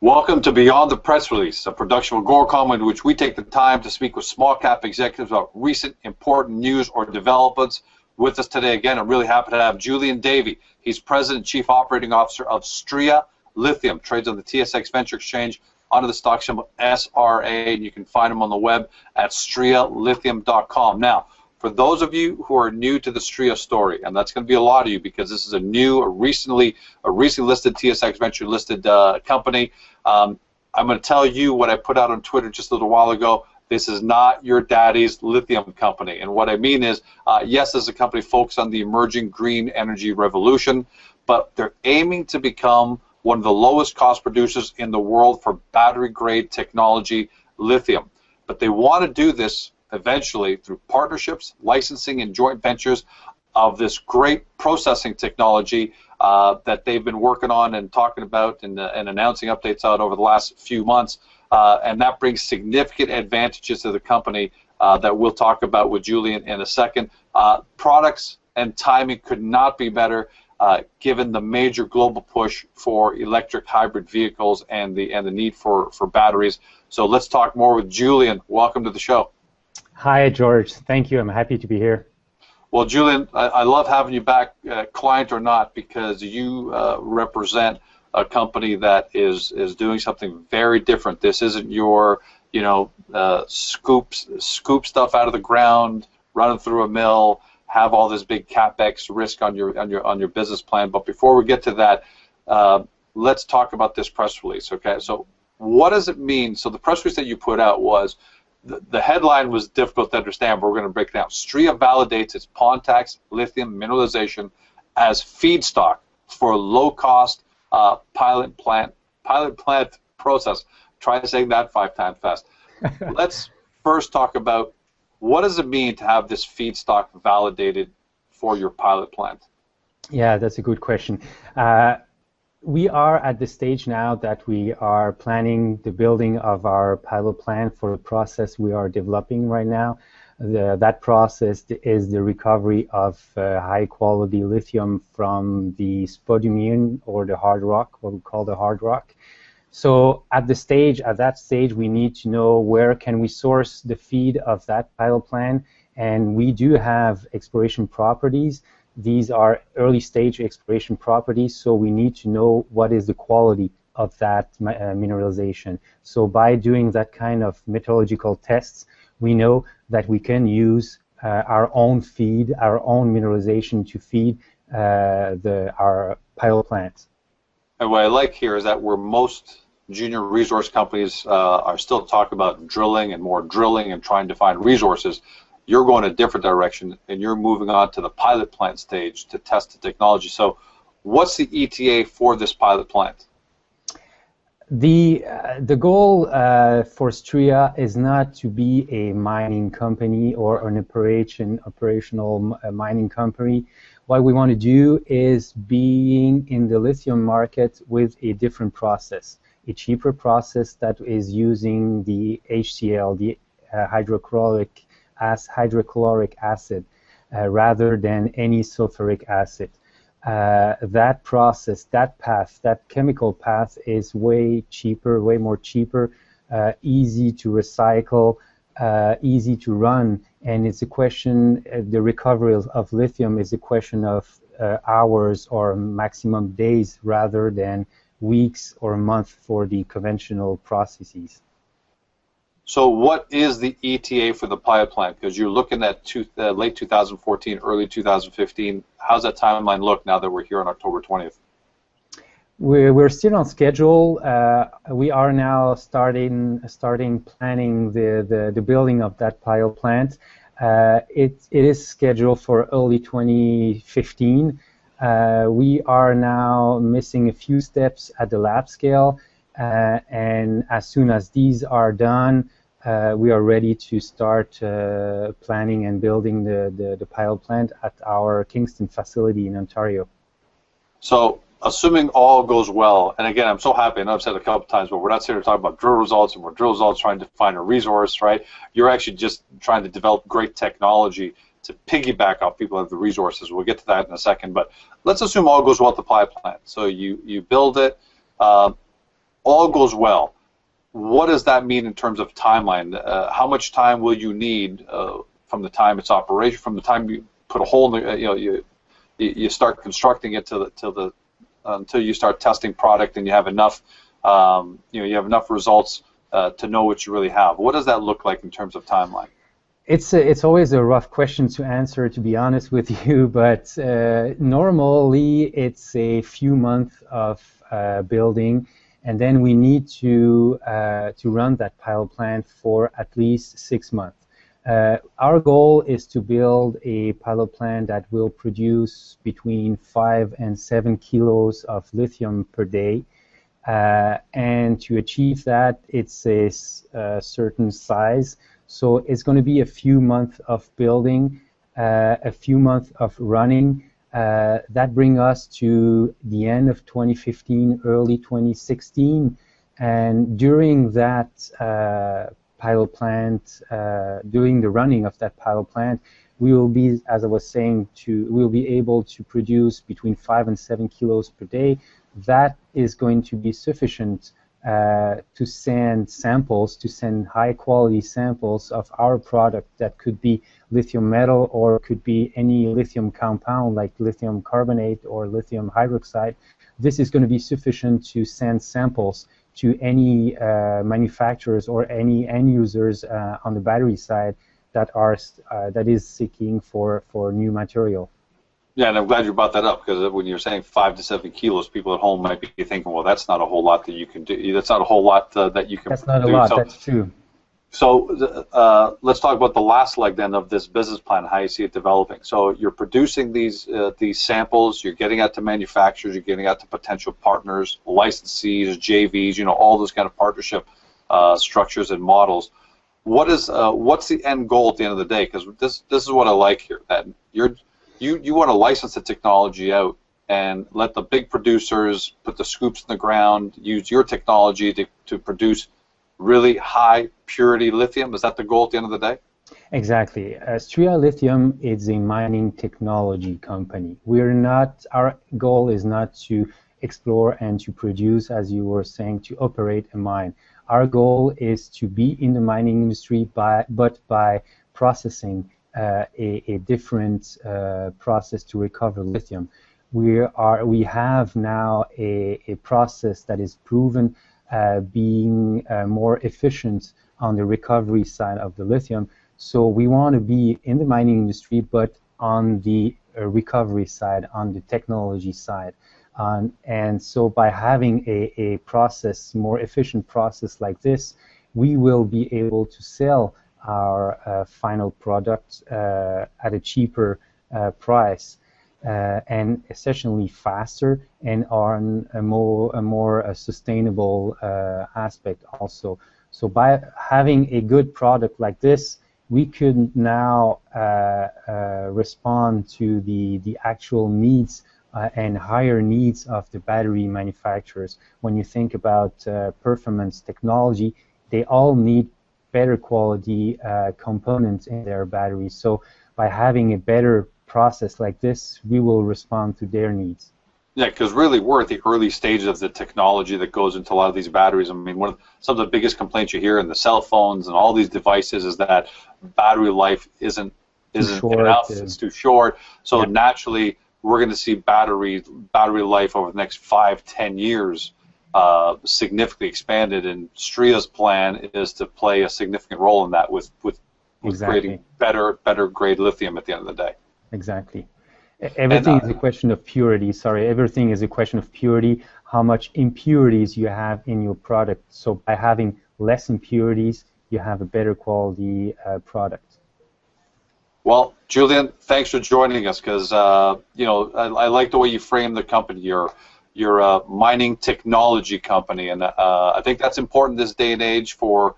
Welcome to Beyond the Press Release, a production of AGORACOM in which we take the time to speak with small cap executives about recent important news or developments. With us today, again, I'm really happy to have Julien Davy. He's President and Chief Operating Officer of Stria Lithium, trades on the TSX Venture Exchange under the stock symbol SRA, and you can find him on the web at strialithium.com. Now, for those of you who are new to the Stria story, and that's going to be a lot of you because this is a recently listed TSX Venture listed company. I'm going to tell you what I put out on Twitter just a little while ago. This is not your daddy's lithium company, and what I mean is, yes, this is a company focused on the emerging green energy revolution, but they're aiming to become one of the lowest cost producers in the world for battery grade technology, lithium. But they want to do this eventually through partnerships, licensing, and joint ventures of this great processing technology that they've been working on and talking about and announcing updates out over the last few months. And that brings significant advantages to the company that we'll talk about with Julien in a second. Products and timing could not be better given the major global push for electric hybrid vehicles and the need for batteries. So let's talk more with Julien. Welcome to the show. Hi, George. Thank you. I'm happy to be here. Well, Julien, I love having you back, client or not, because you represent a company that is doing something very different. This isn't your, scoop stuff out of the ground, running through a mill, have all this big capex risk on your business plan. But before we get to that, let's talk about this press release. Okay, so what does it mean? So the press release that you put out was. The headline was difficult to understand, but we're going to break it down. Stria validates its Pontax lithium mineralization as feedstock for low-cost pilot plant process. Try saying that 5 times fast. Let's first talk about what does it mean to have this feedstock validated for your pilot plant? Yeah, that's a good question. We are at the stage now that we are planning the building of our pilot plant for the process we are developing right now. That process is the recovery of high-quality lithium from the spodumene or the hard rock, what we call the hard rock. So at that stage, we need to know where can we source the feed of that pilot plant, and we do have exploration properties. These are early-stage exploration properties, so we need to know what is the quality of that mineralization. So by doing that kind of metallurgical tests, we know that we can use our own feed, our own mineralization to feed our pilot plants. And what I like here is that where most junior resource companies are still talking about drilling and more drilling and trying to find resources, you're going a different direction, and you're moving on to the pilot plant stage to test the technology. So what's the ETA for this pilot plant? The goal for Stria is not to be a mining company or an operational mining company. What we want to do is being in the lithium market with a different process, a cheaper process that is using the HCl, the hydrochloric acid, rather than any sulfuric acid. That process, that path, that chemical path is way more cheaper, easy to recycle, easy to run, and it's a question, the recovery of lithium is a question of hours or maximum days rather than weeks or months for the conventional processes. So what is the ETA for the pilot plant? Because you're looking at late 2014, early 2015. How's that timeline look now that we're here on October 20th? We're still on schedule. We are now starting planning the building of that pilot plant. It is scheduled for early 2015. We are now missing a few steps at the lab scale. And as soon as these are done, we are ready to start planning and building the pilot plant at our Kingston facility in Ontario. So, assuming all goes well, and again, I'm so happy, I know I've said it a couple times, but we're not sitting here talking about drill results, and we're drill results trying to find a resource, right? You're actually just trying to develop great technology to piggyback off people who have the resources. We'll get to that in a second, but let's assume all goes well at the pilot plant. So you build it. all goes well, what does that mean in terms of timeline? How much time will you need from the time it's operation, from the time you put a hole in the, you start constructing it until you start testing product and you have enough, you have enough results to know what you really have? What does that look like in terms of timeline? It's always a rough question to answer, to be honest with you, but normally it's a few months of building, and then we need to run that pilot plant for at least 6 months. Our goal is to build a pilot plant that will produce between 5 and 7 kilos of lithium per day. And to achieve that, it's a certain size. So it's going to be a few months of building, a few months of running. That brings us to the end of 2015, early 2016. And during that pilot plant, during the running of that pilot plant, we will be, as I was saying, we'll be able to produce between 5 and 7 kilos per day. That is going to be sufficient to send samples, to send high-quality samples of our product that could be lithium metal or could be any lithium compound like lithium carbonate or lithium hydroxide. This is going to be sufficient to send samples to any manufacturers or any end users on the battery side that is seeking for new material. Yeah, and I'm glad you brought that up, because when you're saying 5 to 7 kilos, people at home might be thinking, well, that's not a whole lot that you can do. That's not a whole lot that you can do. That's not a lot, that's true. So let's talk about the last leg then of this business plan, how you see it developing. So you're producing these samples, you're getting out to manufacturers, you're getting out to potential partners, licensees, JVs, all those kind of partnership structures and models. What's the end goal at the end of the day? Because this is what I like here, that you want to license the technology out and let the big producers put the scoops in the ground, use your technology to produce really high purity lithium. Is that the goal at the end of the day? Exactly. Stria Lithium is a mining technology company. Our goal is not to explore and to produce, as you were saying, to operate a mine. Our goal is to be in the mining industry, but by processing a different process to recover lithium. We have now a process that is proven being more efficient on the recovery side of the lithium. So we want to be in the mining industry, but on the recovery side, on the technology side. And so by having a process, more efficient process like this, we will be able to sell our final product at a cheaper price and essentially faster and on a more sustainable aspect also. So by having a good product like this, we could now respond to the actual needs and higher needs of the battery manufacturers. When you think about performance technology, they all need better quality components in their batteries. So by having a better process like this, we will respond to their needs. Yeah, because really we're at the early stages of the technology that goes into a lot of these batteries. I mean, some of the biggest complaints you hear in the cell phones and all these devices is that battery life isn't enough. It's too short. So yeah, naturally, we're going to see battery life over the next 5-10 years significantly expanded, and Stria's plan is to play a significant role in that with exactly, creating better grade lithium at the end of the day. Exactly. Everything is a question of purity. Sorry, everything is a question of purity. How much impurities you have in your product. So by having less impurities, you have a better quality product. Well, Julien, thanks for joining us, because I like the way you frame the company. You're a mining technology company, and I think that's important this day and age for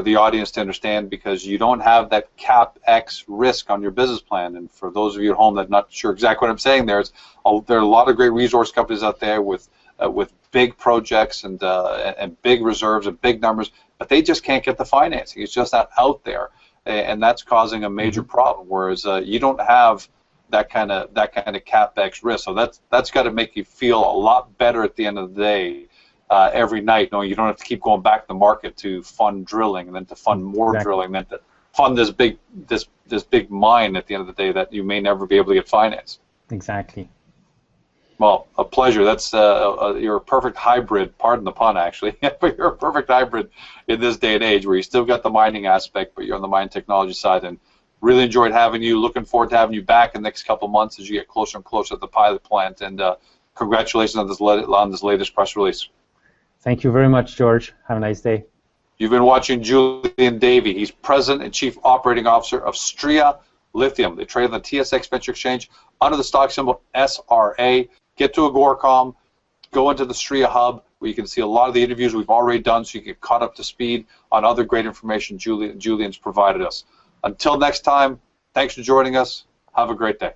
the audience to understand, because you don't have that CapEx risk on your business plan. And for those of you at home that are not sure exactly what I'm saying, there are a lot of great resource companies out there with big projects and big reserves and big numbers, but they just can't get the financing. It's just not out there, and that's causing a major problem. Whereas you don't have that kind of CapEx risk, so that's got to make you feel a lot better at the end of the day every night, knowing you don't have to keep going back to the market to fund drilling, and then to fund more drilling, and then to fund this big mine at the end of the day that you may never be able to get financed. Exactly. Well, a pleasure. That's you're a perfect hybrid. Pardon the pun, actually, but you're a perfect hybrid in this day and age, where you still got the mining aspect, but you're on the mining technology side. And really enjoyed having you. Looking forward to having you back in the next couple of months as you get closer and closer to the pilot plant. And congratulations on this latest press release. Thank you very much, George. Have a nice day. You've been watching Julien Davy. He's President and Chief Operating Officer of Stria Lithium. They trade on the TSX Venture Exchange under the stock symbol SRA. Get to AGORACOM, go into the Stria Hub, where you can see a lot of the interviews we've already done, so you can get caught up to speed on other great information Julien's provided us. Until next time, thanks for joining us. Have a great day.